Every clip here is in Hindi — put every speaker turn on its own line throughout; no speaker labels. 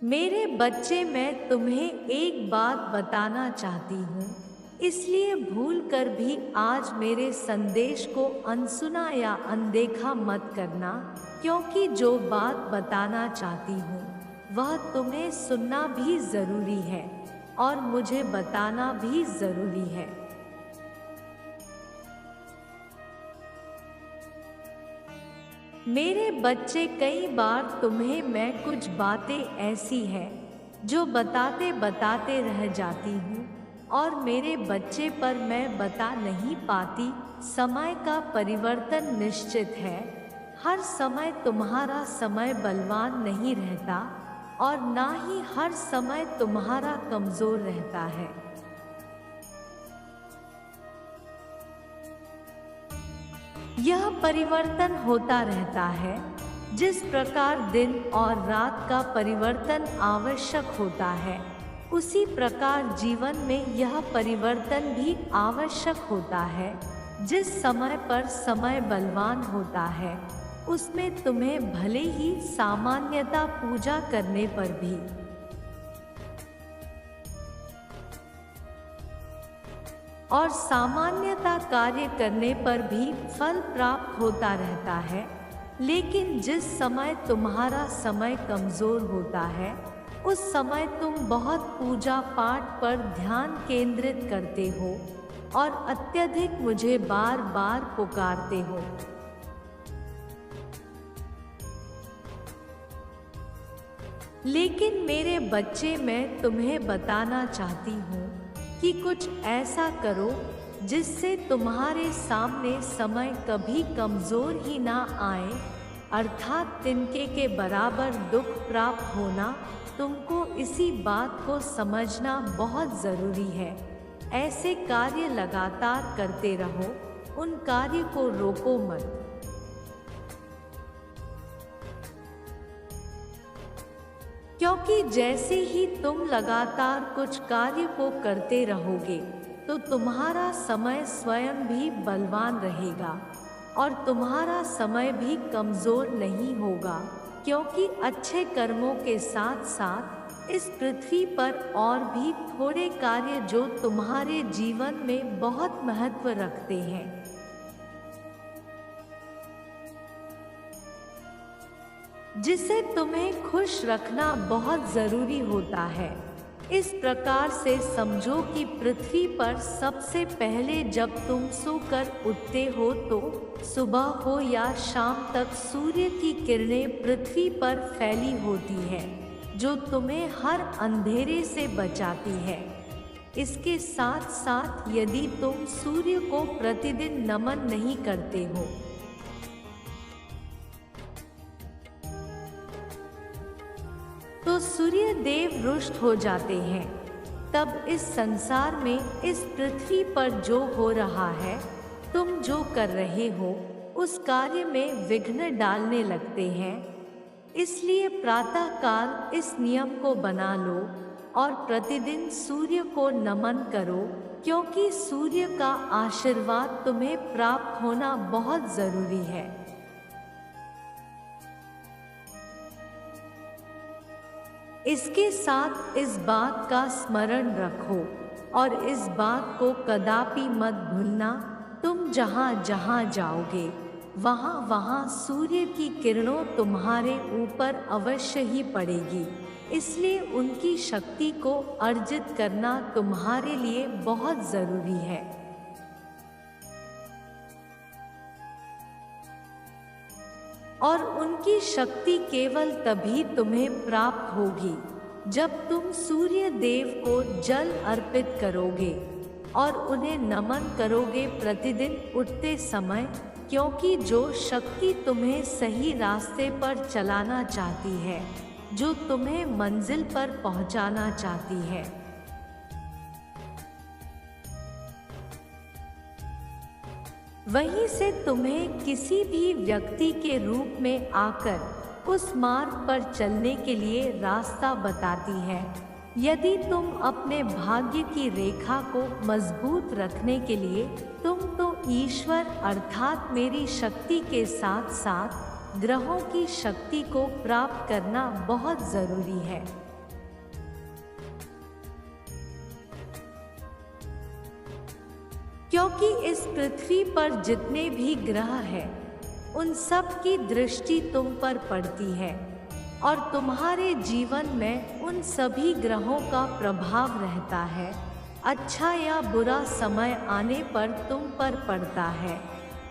मेरे बच्चे, मैं तुम्हें एक बात बताना चाहती हूँ, इसलिए भूल कर भी आज मेरे संदेश को अनसुना या अनदेखा मत करना, क्योंकि जो बात बताना चाहती हूँ वह तुम्हें सुनना भी ज़रूरी है और मुझे बताना भी ज़रूरी है। मेरे बच्चे, कई बार तुम्हें मैं कुछ बातें ऐसी हैं जो बताते बताते रह जाती हूँ और मेरे बच्चे पर मैं बता नहीं पाती। समय का परिवर्तन निश्चित है। हर समय तुम्हारा समय बलवान नहीं रहता और ना ही हर समय तुम्हारा कमज़ोर रहता है। यह परिवर्तन होता रहता है। जिस प्रकार दिन और रात का परिवर्तन आवश्यक होता है, उसी प्रकार जीवन में यह परिवर्तन भी आवश्यक होता है। जिस समय पर समय बलवान होता है, उसमें तुम्हें भले ही सामान्यता पूजा करने पर भी और सामान्यता कार्य करने पर भी फल प्राप्त होता रहता है। लेकिन जिस समय तुम्हारा समय कमज़ोर होता है, उस समय तुम बहुत पूजा पाठ पर ध्यान केंद्रित करते हो और अत्यधिक मुझे बार बार पुकारते हो। लेकिन मेरे बच्चे, मैं तुम्हें बताना चाहती हूँ कि कुछ ऐसा करो जिससे तुम्हारे सामने समय कभी कमज़ोर ही ना आए, अर्थात तिनके के बराबर दुख प्राप्त होना। तुमको इसी बात को समझना बहुत ज़रूरी है। ऐसे कार्य लगातार करते रहो, उन कार्य को रोको मत। क्योंकि जैसे ही तुम लगातार कुछ कार्य को करते रहोगे, तो तुम्हारा समय स्वयं भी बलवान रहेगा और तुम्हारा समय भी कमज़ोर नहीं होगा। क्योंकि अच्छे कर्मों के साथ साथ इस पृथ्वी पर और भी थोड़े कार्य जो तुम्हारे जीवन में बहुत महत्व रखते हैं, जिसे तुम्हें खुश रखना बहुत ज़रूरी होता है। इस प्रकार से समझो कि पृथ्वी पर सबसे पहले जब तुम सोकर उठते हो, तो सुबह हो या शाम तक सूर्य की किरणें पृथ्वी पर फैली होती है, जो तुम्हें हर अंधेरे से बचाती है। इसके साथ साथ यदि तुम सूर्य को प्रतिदिन नमन नहीं करते हो, तो सूर्य देव रुष्ट हो जाते हैं। तब इस संसार में, इस पृथ्वी पर जो हो रहा है, तुम जो कर रहे हो, उस कार्य में विघ्न डालने लगते हैं। इसलिए प्रातःकाल इस नियम को बना लो और प्रतिदिन सूर्य को नमन करो, क्योंकि सूर्य का आशीर्वाद तुम्हें प्राप्त होना बहुत ज़रूरी है। इसके साथ इस बात का स्मरण रखो और इस बात को कदापि मत भूलना, तुम जहाँ जहाँ जाओगे, वहाँ वहाँ सूर्य की किरणों तुम्हारे ऊपर अवश्य ही पड़ेगी। इसलिए उनकी शक्ति को अर्जित करना तुम्हारे लिए बहुत ज़रूरी है। और उनकी शक्ति केवल तभी तुम्हें प्राप्त होगी जब तुम सूर्य देव को जल अर्पित करोगे और उन्हें नमन करोगे प्रतिदिन उठते समय, क्योंकि जो शक्ति तुम्हें सही रास्ते पर चलाना चाहती है, जो तुम्हें मंजिल पर पहुंचाना चाहती है, वहीं से तुम्हें किसी भी व्यक्ति के रूप में आकर उस मार्ग पर चलने के लिए रास्ता बताती है। यदि तुम अपने भाग्य की रेखा को मजबूत रखने के लिए, तुम तो ईश्वर अर्थात मेरी शक्ति के साथ साथ ग्रहों की शक्ति को प्राप्त करना बहुत ज़रूरी है। क्योंकि इस पृथ्वी पर जितने भी ग्रह हैं, उन सब की दृष्टि तुम पर पड़ती है और तुम्हारे जीवन में उन सभी ग्रहों का प्रभाव रहता है। अच्छा या बुरा समय आने पर तुम पर पड़ता है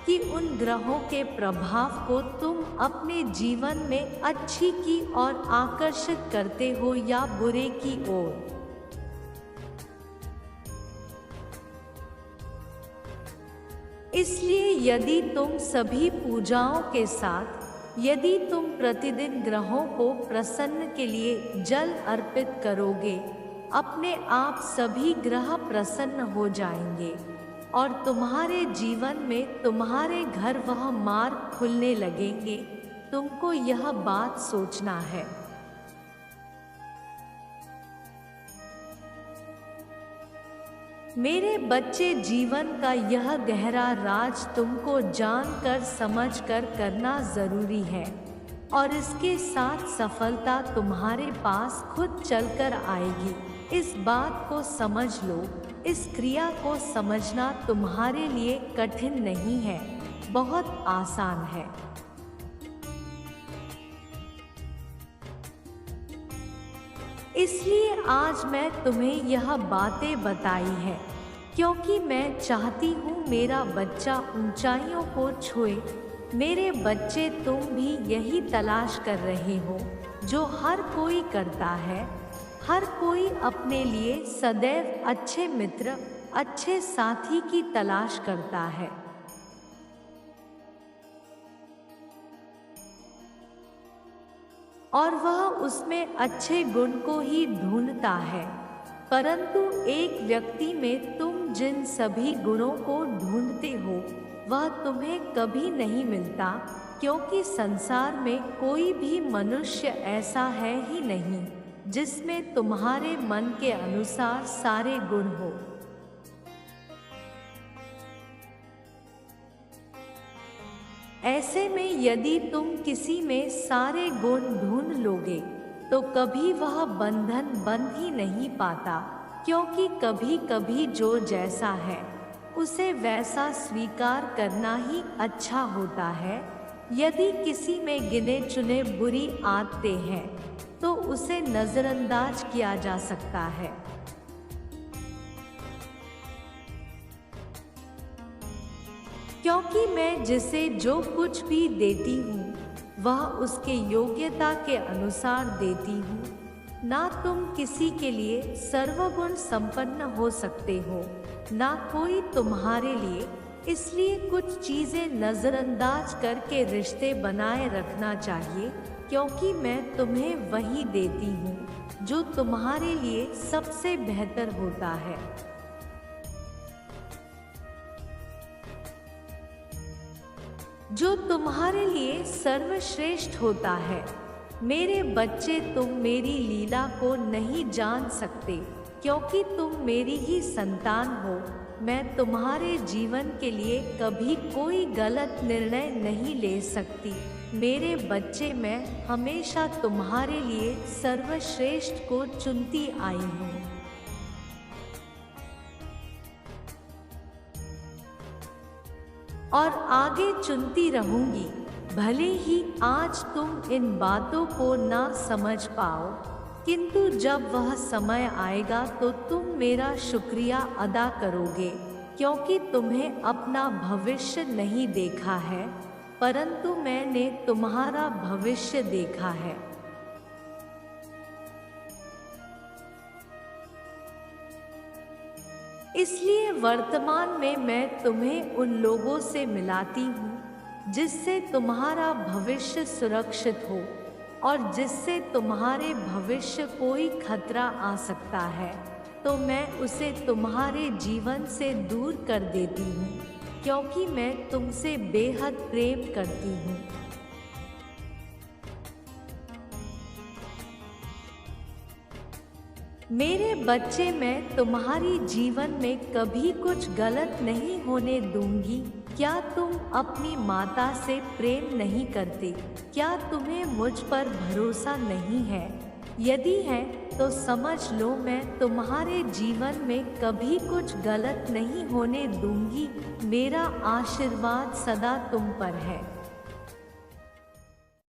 कि उन ग्रहों के प्रभाव को तुम अपने जीवन में अच्छी की ओर आकर्षित करते हो या बुरे की ओर। इसलिए यदि तुम सभी पूजाओं के साथ यदि तुम प्रतिदिन ग्रहों को प्रसन्न के लिए जल अर्पित करोगे, अपने आप सभी ग्रह प्रसन्न हो जाएंगे और तुम्हारे जीवन में तुम्हारे घर वह मार्ग खुलने लगेंगे। तुमको यह बात सोचना है। मेरे बच्चे, जीवन का यह गहरा राज तुमको जानकर समझकर करना जरूरी है और इसके साथ सफलता तुम्हारे पास खुद चलकर आएगी। इस बात को समझ लो। इस क्रिया को समझना तुम्हारे लिए कठिन नहीं है, बहुत आसान है। इसलिए आज मैं तुम्हें यह बातें बताई है क्योंकि मैं चाहती हूँ मेरा बच्चा ऊंचाइयों को छुए। मेरे बच्चे, तुम भी यही तलाश कर रहे हो जो हर कोई करता है। हर कोई अपने लिए सदैव अच्छे मित्र, अच्छे साथी की तलाश करता है। और वह उसमें अच्छे गुण को ही ढूंढता है, परंतु एक व्यक्ति में तुम जिन सभी गुणों को ढूंढते हो वह तुम्हें कभी नहीं मिलता, क्योंकि संसार में कोई भी मनुष्य ऐसा है ही नहीं जिसमें तुम्हारे मन के अनुसार सारे गुण हो। ऐसे में यदि तुम किसी में सारे गुण ढूंढ लोगे तो कभी वह बंधन बंध ही नहीं पाता, क्योंकि कभी कभी जो जैसा है उसे वैसा स्वीकार करना ही अच्छा होता है। यदि किसी में गिने चुने बुरी आदतें हैं तो उसे नजरअंदाज किया जा सकता है। क्योंकि मैं जिसे जो कुछ भी देती हूँ वह उसके योग्यता के अनुसार देती हूँ। ना तुम किसी के लिए सर्वगुण संपन्न हो सकते हो, ना कोई तुम्हारे लिए। इसलिए कुछ चीजें नजरअंदाज करके रिश्ते बनाए रखना चाहिए, क्योंकि मैं तुम्हें वही देती हूँ जो तुम्हारे लिए सबसे बेहतर होता है। जो तुम्हारे लिए सर्वश्रेष्ठ होता है। मेरे बच्चे, तुम मेरी लीला को नहीं जान सकते, क्योंकि तुम मेरी ही संतान हो। मैं तुम्हारे जीवन के लिए कभी कोई गलत निर्णय नहीं ले सकती। मेरे बच्चे, मैं हमेशा तुम्हारे लिए सर्वश्रेष्ठ को चुनती आई हूँ। और आगे चुनती रहूंगी। भले ही आज तुम इन बातों को ना समझ पाओ, किंतु जब वह समय आएगा तो तुम मेरा शुक्रिया अदा करोगे, क्योंकि तुम्हें अपना भविष्य नहीं देखा है, परंतु मैंने तुम्हारा भविष्य देखा है। इसलिए वर्तमान में मैं तुम्हें उन लोगों से मिलाती हूँ जिससे तुम्हारा भविष्य सुरक्षित हो और जिससे तुम्हारे भविष्य कोई खतरा आ सकता है, तो मैं उसे तुम्हारे जीवन से दूर कर देती हूँ, क्योंकि मैं तुमसे बेहद प्रेम करती हूँ। मेरे बच्चे, मैं तुम्हारी जीवन में कभी कुछ गलत नहीं होने दूंगी। क्या तुम अपनी माता से प्रेम नहीं करते? क्या तुम्हें मुझ पर भरोसा नहीं है? यदि है तो समझ लो, मैं तुम्हारे जीवन में कभी कुछ गलत नहीं होने दूंगी। मेरा आशीर्वाद सदा तुम पर है।